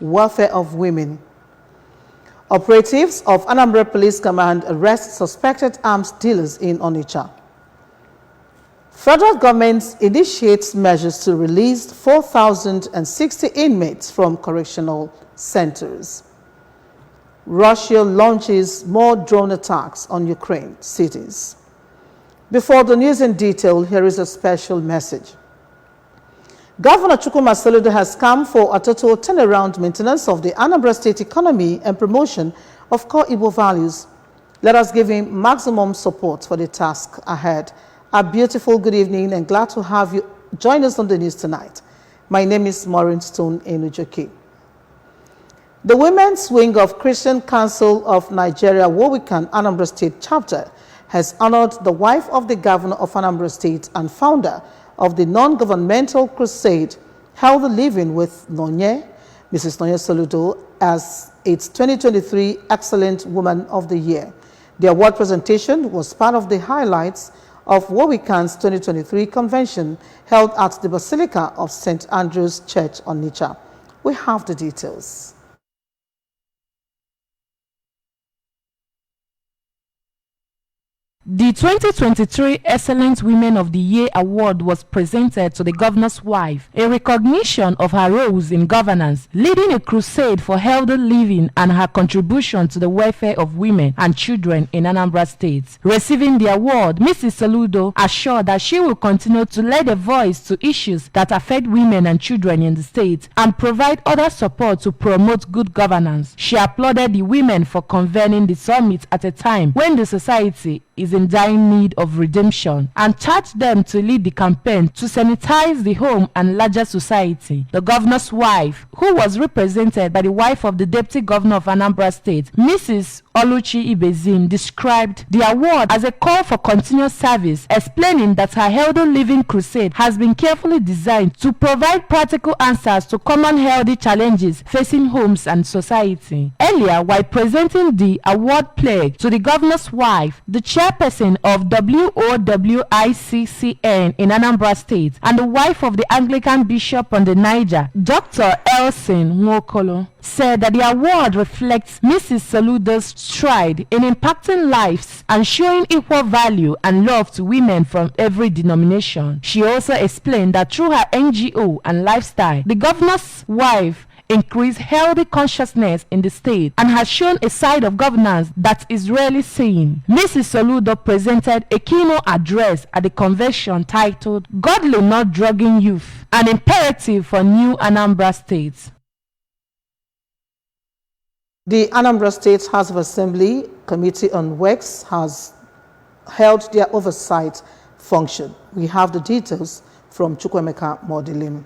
welfare of women. Operatives of Anambra Police Command arrest suspected arms dealers in Onitsha. Federal government initiates measures to release 4,060 inmates from correctional centers. Russia launches more drone attacks on Ukraine cities. Before the news in detail, here is a special message. Governor Chukwuma Soludo has come for a total turnaround maintenance of the Anambra State economy and promotion of core Igbo values. Let us give him maximum support for the task ahead. A beautiful good evening and glad to have you join us on the news tonight. My name is Maureen Stone Enujoki. The Women's Wing of Christian Council of Nigeria, Wowikan Anambra State Chapter, has honored the wife of the governor of Anambra State and founder of the non-governmental crusade Healthy Living with Nonye, Mrs. Nonye Soludo, as its 2023 Excellent Woman of the Year. The award presentation was part of the highlights of Wowikan's 2023 convention held at the Basilica of St. Andrew's Church, Onitsha. We have the details. The 2023 Excellent Women of the Year Award was presented to the governor's wife, a recognition of her roles in governance, leading a crusade for healthy living and her contribution to the welfare of women and children in Anambra State. Receiving the award, Mrs. Soludo assured that she will continue to lend a voice to issues that affect women and children in the state and provide other support to promote good governance. She applauded the women for convening the summit at a time when the society is in dire need of redemption and charged them to lead the campaign to sanitize the home and larger society. The governor's wife, who was represented by the wife of the deputy governor of Anambra State, Mrs. Oluchi Ibezim, described the award as a call for continuous service, explaining that her Healthy Living Crusade has been carefully designed to provide practical answers to common healthy challenges facing homes and society. Earlier, while presenting the award plaque to the governor's wife, the chairperson of WOWICCN in Anambra State and the wife of the Anglican Bishop on the Niger, Dr. Elsin Nwokolo, said that the award reflects Mrs. Soludo's stride in impacting lives and showing equal value and love to women from every denomination. She also explained that through her NGO and lifestyle, the governor's wife increased healthy consciousness in the state and has shown a side of governance that is rarely seen. Mrs. Soludo presented a keynote address at the convention titled Godly Not Drugging Youth, an Imperative for New Anambra State. The Anambra State House of Assembly Committee on Works has held their oversight function. We have the details from Chukwemeka Modilim.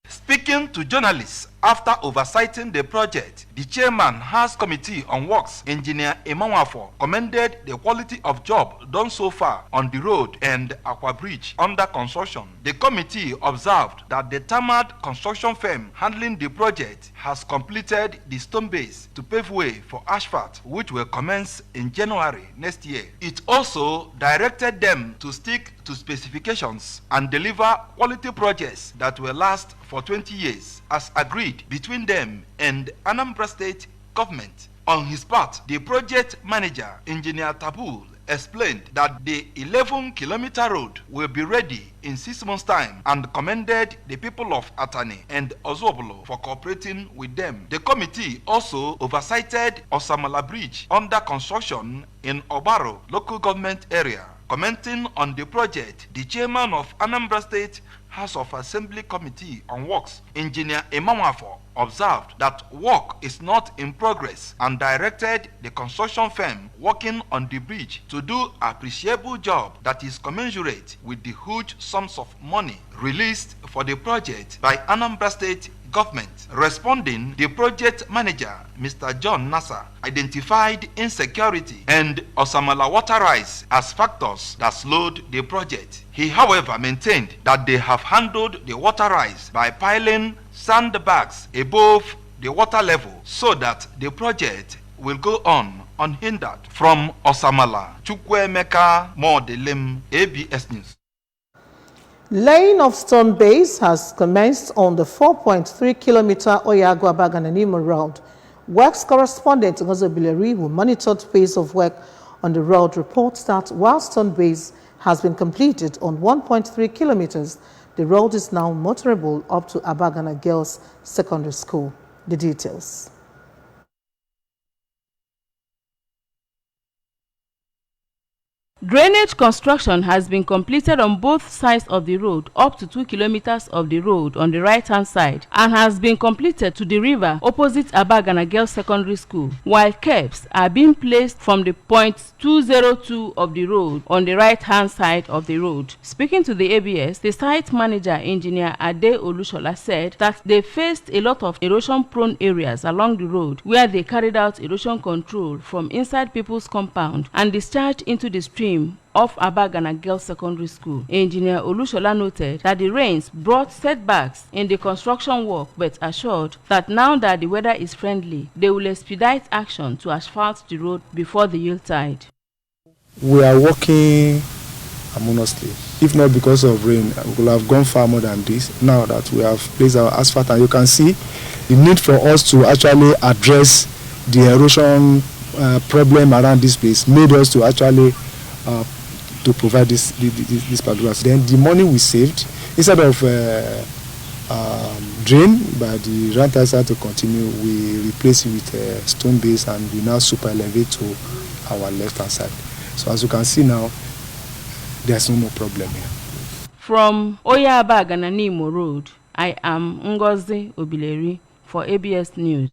Speaking to journalists after oversighting the project, the chairman House Committee on Works, Engineer Emanwafo, commended the quality of job done so far on the road and Aqua Bridge under construction. The committee observed that the Tamad construction firm handling the project has completed the stone base to pave way for asphalt, which will commence in January next year. It also directed them to stick to specifications and deliver quality projects that will last for 20 years, as agreed between them and Anambra State government. On his part, the project manager, Engineer Tabul, explained that the 11-kilometer road will be ready in 6 months' time and commended the people of Atani and Ozobolo for cooperating with them. The committee also oversighted Osamala Bridge under construction in Obaro local government area. Commenting on the project, the chairman of Anambra State House of Assembly Committee on Works, Engineer Emanwafo, observed that work is not in progress and directed the construction firm working on the bridge to do an appreciable job that is commensurate with the huge sums of money released for the project by Anambra State government. Responding, the project manager, Mr. John Nasser, identified insecurity and Osamala water rise as factors that slowed the project. He, however, maintained that they have handled the water rise by piling sandbags above the water level so that the project will go on unhindered. From Osamala, Chukwemeka Modilim, ABS News. Laying of stone base has commenced on the 4.3-kilometer Oyago-Abagananimo road. Works correspondent Ngozi Obileri, who monitored pace of work on the road, reports that while stone base has been completed on 1.3 kilometers, the road is now motorable up to Abagana Girls Secondary School. The details. Drainage construction has been completed on both sides of the road up to 2 kilometers of the road on the right-hand side and has been completed to the river opposite Abagana Girls Secondary School, while curbs are being placed from the point 202 of the road on the right-hand side of the road. Speaking to the ABS, the site manager, Engineer Ade Olushola, said that they faced a lot of erosion-prone areas along the road where they carried out erosion control from inside people's compound and discharged into the stream of Abagana Girls Secondary School. Engineer Olushola noted that the rains brought setbacks in the construction work, but assured that now that the weather is friendly, they will expedite action to asphalt the road before the Yuletide. We are working harmoniously. If not because of rain, we will have gone far more than this. Now that we have placed our asphalt, and you can see the need for us to actually address the erosion problem around this place made us to actually to provide this particular. Then the money we saved, instead of drain by the right side to continue, we replace it with stone base, and we now super elevate to our left hand side. So as you can see now, there's no more problem here. From Oyago-Abagananimo Road, I am Ngozi Obileri for ABS News.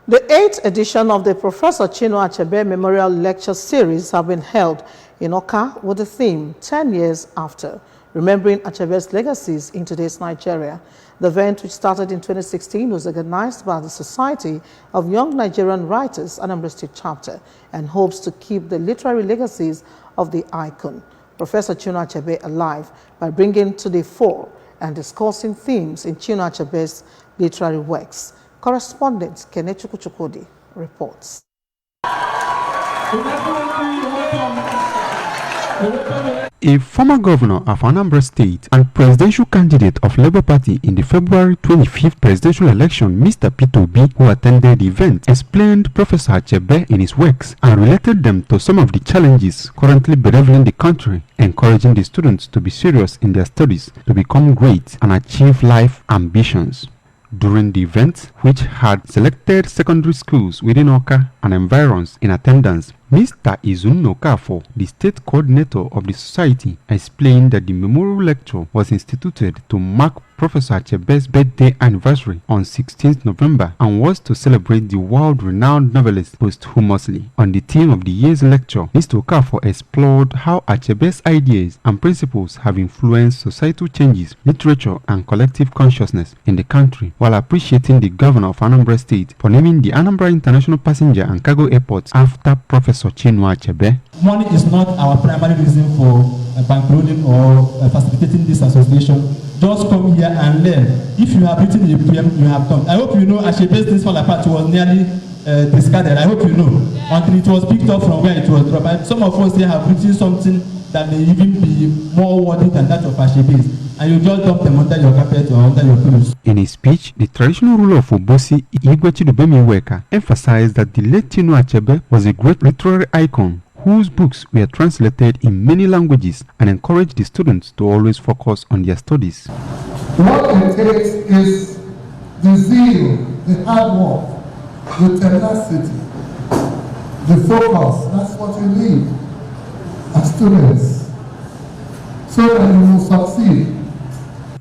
The 8th edition of the Professor Chinua Achebe Memorial Lecture Series have been held in Oka with the theme 10 years after, remembering Achebe's legacies in today's Nigeria. The event, which started in 2016, was organized by the Society of Young Nigerian Writers, Anambra State Chapter, and hopes to keep the literary legacies of the icon, Professor Chinua Achebe, alive by bringing to the fore and discussing themes in Chinua Achebe's literary works. Correspondent Kenechi Kuchukudi reports. A former governor of Anambra State and presidential candidate of Labour Party in the February 25th presidential election, Mr. Peter Obi, who attended the event, explained Professor Achebe in his works and related them to some of the challenges currently bedeviling the country, encouraging the students to be serious in their studies, to become great and achieve life ambitions. During the event, which had selected secondary schools within Oka and environs in attendance, Mr. Izunno Okafo, the state coordinator of the society, explained that the memorial lecture was instituted to mark Professor Achebe's birthday anniversary on 16th November and was to celebrate the world-renowned novelist posthumously. On the theme of the year's lecture, Mr. Okafo explored how Achebe's ideas and principles have influenced societal changes, literature, and collective consciousness in the country, while appreciating the governor of Anambra State for naming the Anambra International Passenger and Cargo Airport after Professor Chinua Achebe. Money is not our primary reason for bankloading or facilitating this association. Just come here and learn. If you have written a poem, you have come. I hope you know Achebe's Things Fall Apart was nearly discarded. I hope you know. Until it was picked up from where it was dropped. Some of us here have written something that may even be more worthy than that of Achebe's. And you just dump them under your carpet or under your pillows. In his speech, the traditional ruler of Obosi, Igwe Chidubemi, emphasized that the late Chinua Achebe was a great literary icon whose books were translated in many languages and encouraged the students to always focus on their studies. What it takes is the zeal, the hard work, the tenacity, the focus. That's what you need as students so that you will succeed.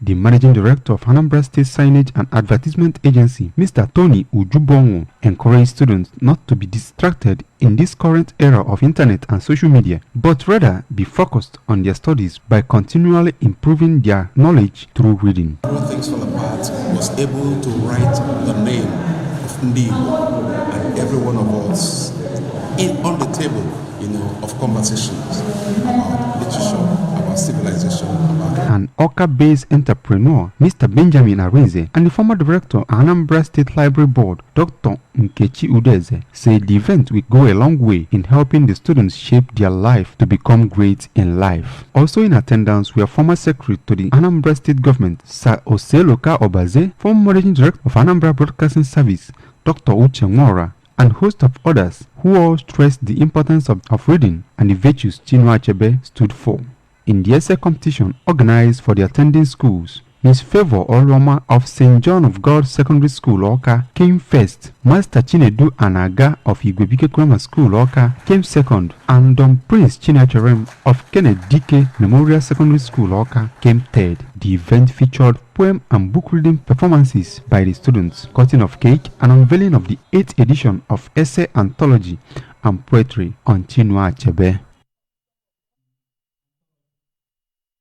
The managing director of Anambra State Signage and Advertisement Agency, Mr. Tony Ujubongo, encouraged students not to be distracted in this current era of internet and social media, but rather be focused on their studies by continually improving their knowledge through reading. Things Fall Apart was able to write the name of Ndigo and every one of us on the table, of conversations about literature, about civilization. an Oka-based entrepreneur, Mr. Benjamin Arinze, and the former director of Anambra State Library Board, Dr. Nkechi Udeze, said the event will go a long way in helping the students shape their life to become great in life. Also in attendance were former secretary to the Anambra State Government, Sir Oseloka Obaze, former managing director of Anambra Broadcasting Service, Dr. Uche Nwora, and host of others who all stressed the importance of reading and the virtues Chinua Achebe stood for. In the essay competition organized for the attending schools, Miss Favor Oloma of St. John of God Secondary School, Oka, came first. Master Chinedu Anaga of Igwebike Grammar School, Oka, came second. And Don Prince Chinacharem of Kenneth Dike Memorial Secondary School, Oka, came third. The event featured poem and book reading performances by the students, cutting of cake, and unveiling of the 8th edition of Essay Anthology and Poetry on Chinua Achebe.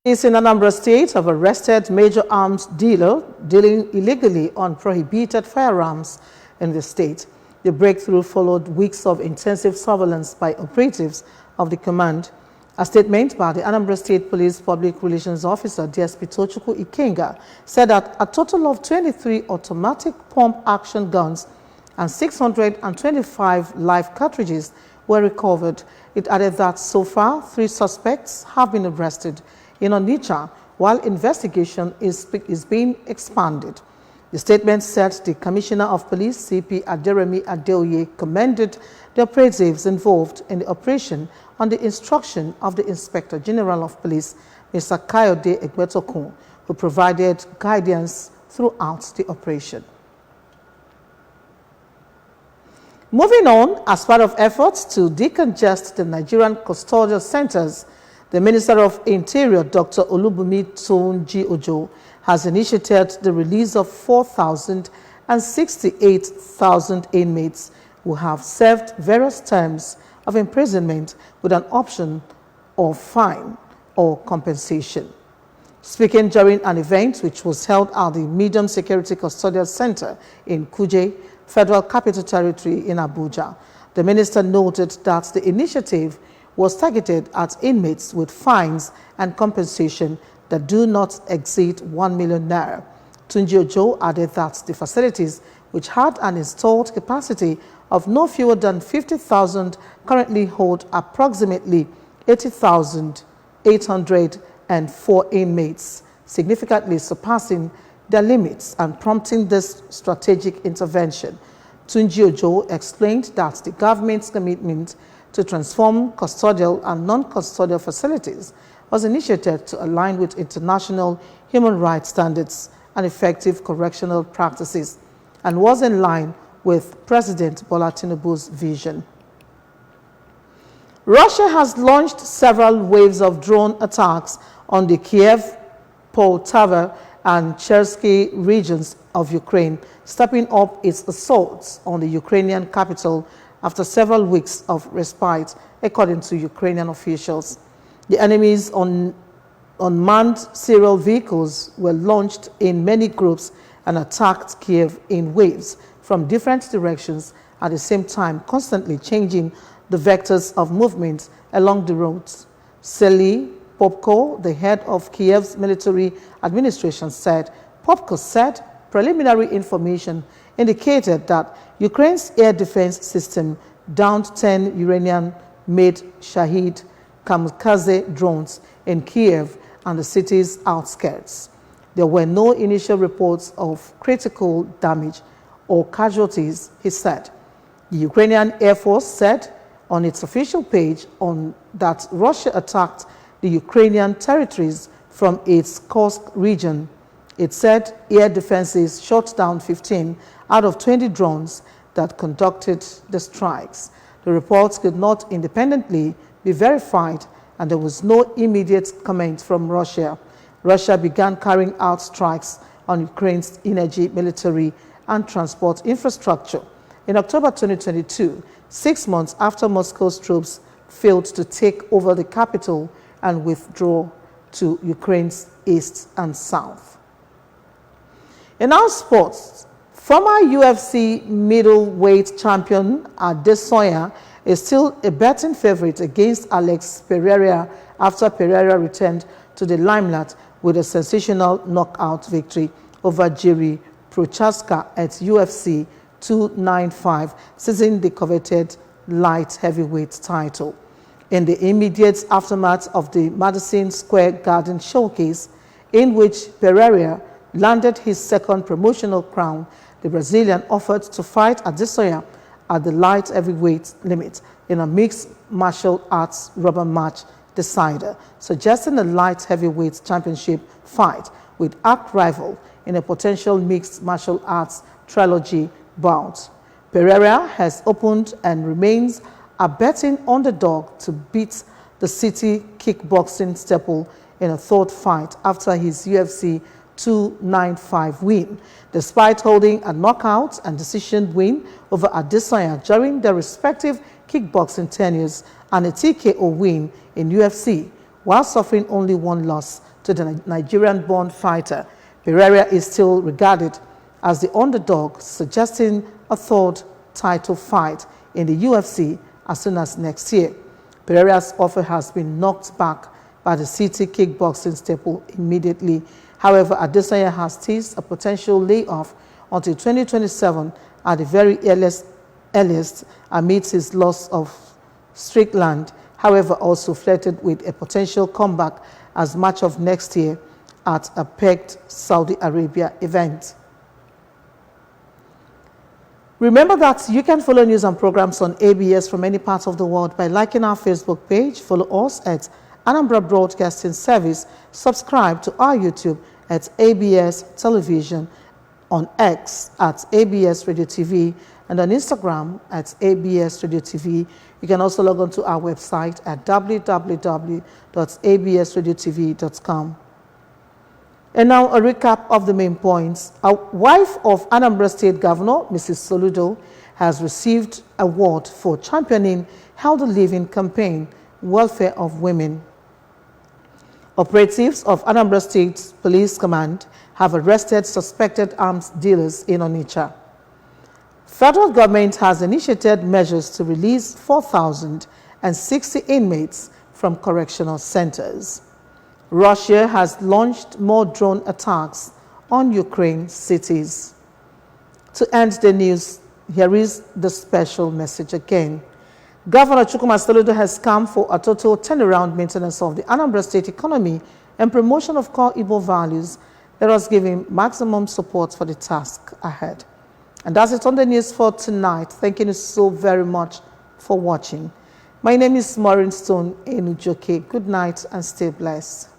Police in Anambra State have arrested major arms dealer dealing illegally on prohibited firearms in the state. The breakthrough followed weeks of intensive surveillance by operatives of the command. A statement by the Anambra State Police Public Relations Officer, DSP Tochukwu Ikenga, said that a total of 23 automatic pump-action guns and 625 live cartridges were recovered. It added that so far, 3 suspects have been arrested in Onitsha, while investigation is being expanded. The statement said the Commissioner of Police, CP Aderemi Adeoye, commended the operatives involved in the operation on the instruction of the Inspector General of Police, Mr. Kayode Egbetokun, who provided guidance throughout the operation. Moving on, as part of efforts to decongest the Nigerian custodial centers, the Minister of Interior, Dr. Olubunmi Tunji Ojo, has initiated the release of 4,068,000 inmates who have served various terms of imprisonment with an option of fine or compensation. Speaking during an event which was held at the Medium Security Custodial Center in Kuje, Federal Capital Territory in Abuja, the minister noted that the initiative was targeted at inmates with fines and compensation that do not exceed 1 million naira. Tunji Ojo added that the facilities, which had an installed capacity of no fewer than 50,000, currently hold approximately 80,804 inmates, significantly surpassing their limits and prompting this strategic intervention. Tunji Ojo explained that the government's commitment to transform custodial and non-custodial facilities was initiated to align with international human rights standards and effective correctional practices, and was in line with President Bola Tinubu's vision. Russia has launched several waves of drone attacks on the Kiev, Poltava, and Cherski regions of Ukraine, stepping up its assaults on the Ukrainian capital after several weeks of respite, according to Ukrainian officials. The enemy's unmanned serial vehicles were launched in many groups and attacked Kiev in waves from different directions at the same time, constantly changing the vectors of movement along the roads. Sely Popko, the head of Kiev's military administration, said preliminary information indicated that Ukraine's air defense system downed 10 Iranian-made Shahid kamikaze drones in Kiev and the city's outskirts. There were no initial reports of critical damage or casualties, he said. The Ukrainian Air Force said on its official page that Russia attacked the Ukrainian territories from its Kursk region. It said air defenses shot down 15 out of 20 drones that conducted the strikes. The reports could not independently be verified, and there was no immediate comment from Russia. Russia began carrying out strikes on Ukraine's energy, military, and transport infrastructure in October 2022, 6 months after Moscow's troops failed to take over the capital and withdraw to Ukraine's east and south. In our sports, former UFC middleweight champion Adesanya is still a betting favorite against Alex Pereira after Pereira returned to the limelight with a sensational knockout victory over Jerry Prochaska at UFC 295, seizing the coveted light heavyweight title. In the immediate aftermath of the Madison Square Garden showcase, in which Pereira landed his second promotional crown, the Brazilian offered to fight Adesanya at the light heavyweight limit in a mixed martial arts rubber match decider, suggesting a light heavyweight championship fight with arch rival in a potential mixed martial arts trilogy bout. Pereira has opened and remains a betting underdog to beat the city kickboxing staple in a third fight after his UFC 295 win, despite holding a knockout and decision win over Adesanya during their respective kickboxing tenures and a TKO win in UFC, while suffering only one loss to the Nigerian-born fighter. Pereira is still regarded as the underdog, suggesting a third title fight in the UFC as soon as next year. Pereira's offer has been knocked back by the city kickboxing staple immediately. However, Adesanya has teased a potential layoff until 2027 at the very earliest amidst his loss of Strickland, however, also flirted with a potential comeback as much of next year at a pegged Saudi Arabia event. Remember that you can follow news and programs on ABS from any part of the world by liking our Facebook page, follow us at Anambra Broadcasting Service, subscribe to our YouTube at ABS Television, on X at ABS Radio TV, and on Instagram at ABS Radio TV. You can also log on to our website at www.absradiotv.com. And now a recap of the main points. A wife of Anambra State Governor, Mrs. Soludo, has received award for championing healthy living campaign, welfare of women. Operatives of Anambra State Police Command have arrested suspected arms dealers in Onitsha. Federal government has initiated measures to release 4,060 inmates from correctional centers. Russia has launched more drone attacks on Ukraine cities. To end the news, here is the special message again. Governor Chukwuma Soludo has come for a total turnaround maintenance of the Anambra State economy and promotion of core Igbo values. Let us give him maximum support for the task ahead. And that's it on the news for tonight. Thank you so very much for watching. My name is Maureen Stone Enujoke. Good night and stay blessed.